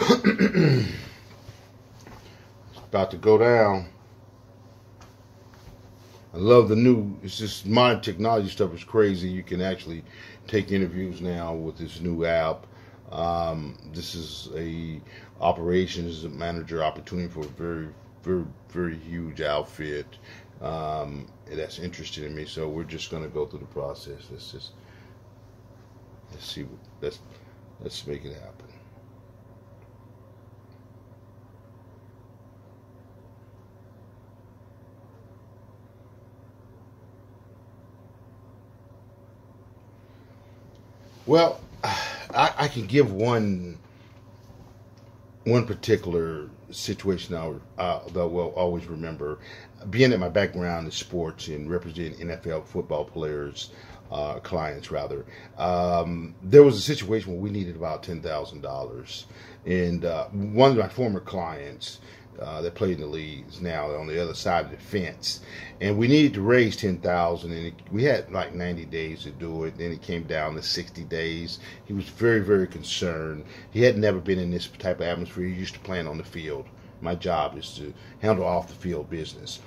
It's about to go down. I love the new, it's just modern technology stuff is crazy. You can actually take interviews now with this new app. This is a operations manager opportunity for a very, very, very huge outfit. That's interested in me. So we're just going to go through the process. Let's see. Let's make it happen. Well, I can give one particular situation that will always remember. Being that my background is sports and representing NFL football players, clients rather, there was a situation where we needed about $10,000, and one of my former clients that played in the leagues now on the other side of the fence, and we needed to raise 10,000, and we had like 90 days to do it. Then it came down to 60 days. He was very, very concerned. He had never been in this type of atmosphere. He used to playing on the field. My job is to handle off the field business.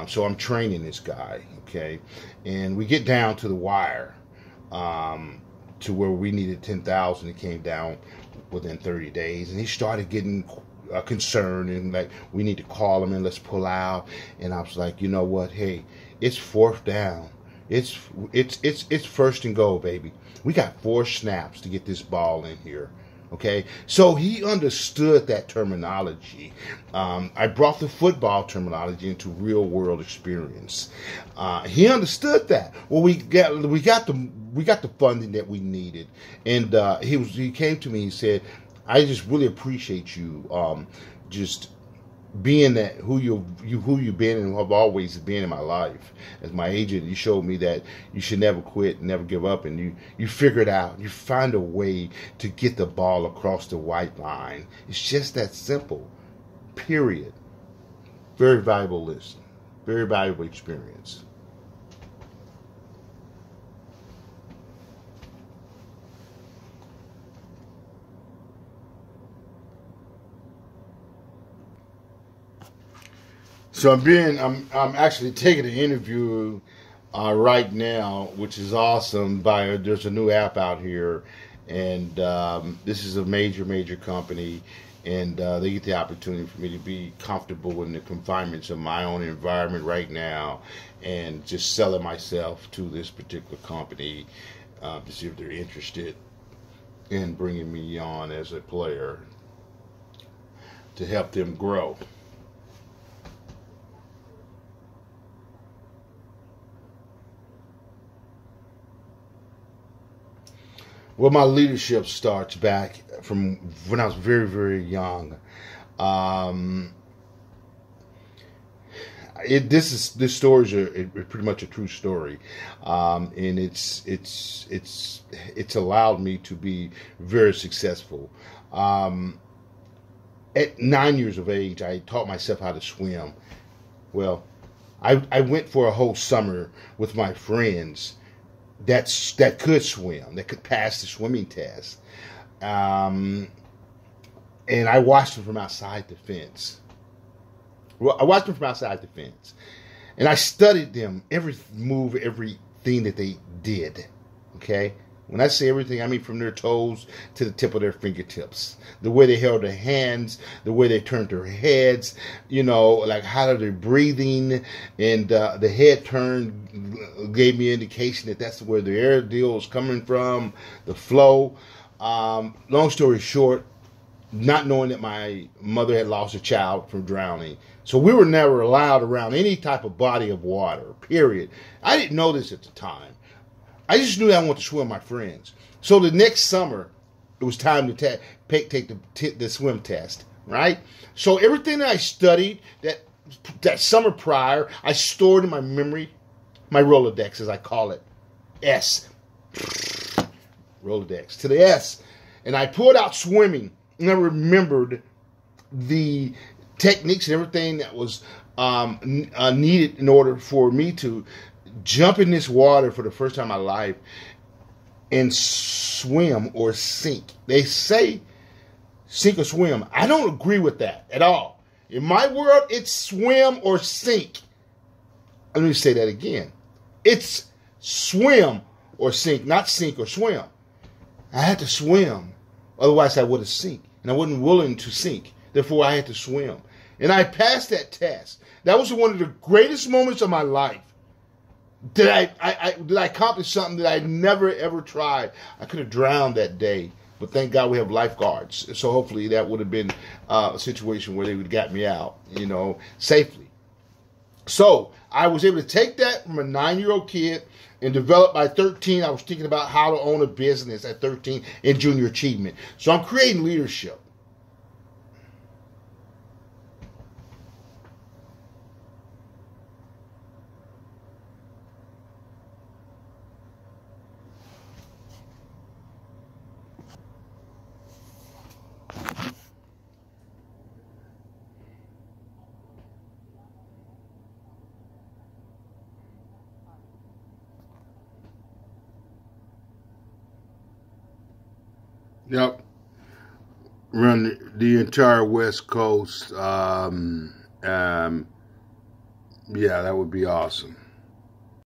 So I'm training this guy, okay? And we get down to the wire to where we needed 10,000. It came down within 30 days, and he started getting concerned and like, we need to call him and let's pull out. And I was like, you know what? Hey, it's fourth down. It's first and goal, baby. We got 4 snaps to get this ball in here. Okay, so he understood that terminology. I brought the football terminology into real world experience. He understood that. Well, we got the funding that we needed, and he came to me. He said, "I just really appreciate you, just being that who you've been and have always been in my life. As my agent, you showed me that you should never quit, never give up, and you figure it out. You find a way to get the ball across the white line. It's just that simple. Period." Very valuable lesson. Very valuable experience. So I'm actually taking an interview right now, which is awesome. There's a new app out here, and this is a major company, and they get the opportunity for me to be comfortable in the confinements of my own environment right now, and just selling myself to this particular company to see if they're interested in bringing me on as a player to help them grow. Well, my leadership starts back from when I was very, very young. Um, this story is pretty much a true story, and it's allowed me to be very successful. Um, at 9 years of age, I taught myself how to swim. Well, I went for a whole summer with my friends that could swim, that could pass the swimming test. Um, and I watched them from outside the fence. Well, I watched them from outside the fence. And I studied them, every move, everything that they did. Okay? When I say everything, I mean from their toes to the tip of their fingertips. The way they held their hands, the way they turned their heads, like how they're breathing, and the head turn gave me an indication that that's where the air deal is coming from, the flow. Long story short, not knowing that my mother had lost a child from drowning. So we were never allowed around any type of body of water, period. I didn't know this at the time. I just knew that I wanted to swim with my friends. So the next summer, it was time to take the swim test, right? So everything that I studied that summer prior, I stored in my memory, my Rolodex, as I call it. S. Rolodex. To the S. And I pulled out swimming, and I remembered the techniques and everything that was needed in order for me to jump in this water for the first time in my life and swim or sink. They say sink or swim. I don't agree with that at all. In my world, it's swim or sink. Let me say that again. It's swim or sink, not sink or swim. I had to swim. Otherwise, I would have sink. And I wasn't willing to sink. Therefore, I had to swim. And I passed that test. That was one of the greatest moments of my life. That I accomplished something that I never, ever tried. I could have drowned that day. But thank God we have lifeguards. So hopefully that would have been a situation where they would have got me out, safely. So I was able to take that from a 9-year-old kid and develop by 13. I was thinking about how to own a business at 13 in junior achievement. So I'm creating leadership. Yep. Run the entire West Coast. Yeah, that would be awesome.